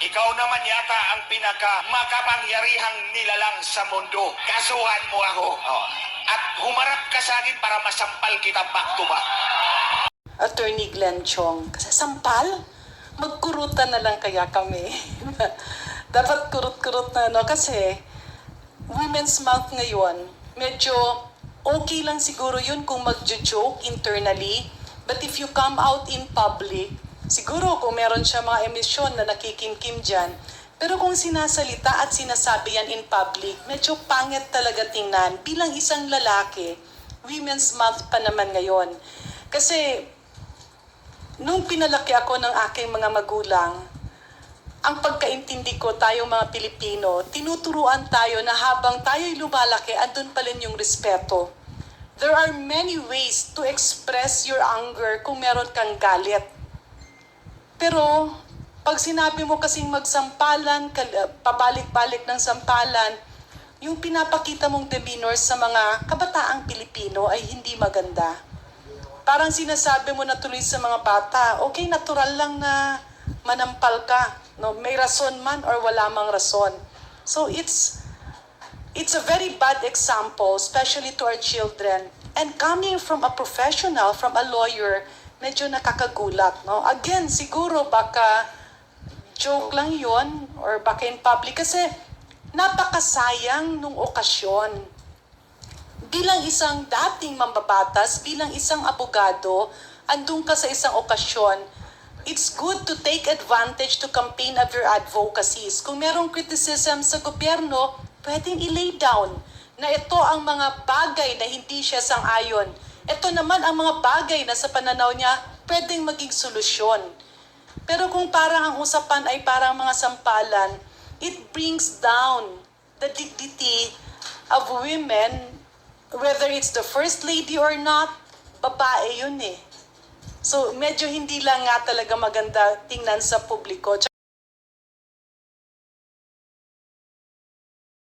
Ikaw naman yata ang pinaka makapangyarihang nilalang sa mundo. Kasuhan mo ako. At humarap ka sa akin para masampal kita back to back. Attorney Glenn Chong, kasi sampal? Magkurutan na lang kaya kami. Dapat kurut-kurut na, no? Kasi Women's Month ngayon, medyo okay lang siguro yun kung magjo-joke internally. But if you come out in public, siguro kung meron siya mga emisyon na nakikimkim dyan, pero kung sinasalita at sinasabi yan in public, medyo pangit talaga tingnan. Bilang isang lalaki, Women's Month pa naman ngayon. Kasi nung pinalaki ako ng aking mga magulang, ang pagkaintindi ko, tayong mga Pilipino, tinuturuan tayo na habang tayo'y lumalaki, andun pa rin yung respeto. There are many ways to express your anger kung meron kang galit. Pero, pag sinabi mo kasing magsampalan, pabalik-balik ng sampalan, yung pinapakita mong demeanor sa mga kabataang Pilipino ay hindi maganda. Parang sinasabi mo na tuloy sa mga bata, okay, natural lang na manampal ka. No, may rason man or wala mang rason. So it's a very bad example, especially to our children. And coming from a professional, from a lawyer, medyo nakakagulat. No? Again, siguro baka joke lang yon or baka in public kasi napakasayang nung okasyon. Bilang isang dating mambabatas, bilang isang abogado, andun ka sa isang okasyon, it's good to take advantage to campaign of your advocacies. Kung merong criticism sa gobyerno, pwedeng i-lay down na ito ang mga bagay na hindi siya sang-ayon. Ito naman ang mga bagay na sa pananaw niya, pwedeng maging solusyon. Pero kung parang ang usapan ay parang mga sampalan, it brings down the dignity of women, whether it's the first lady or not, babae yun eh. So medyo hindi lang nga talaga maganda tingnan sa publiko.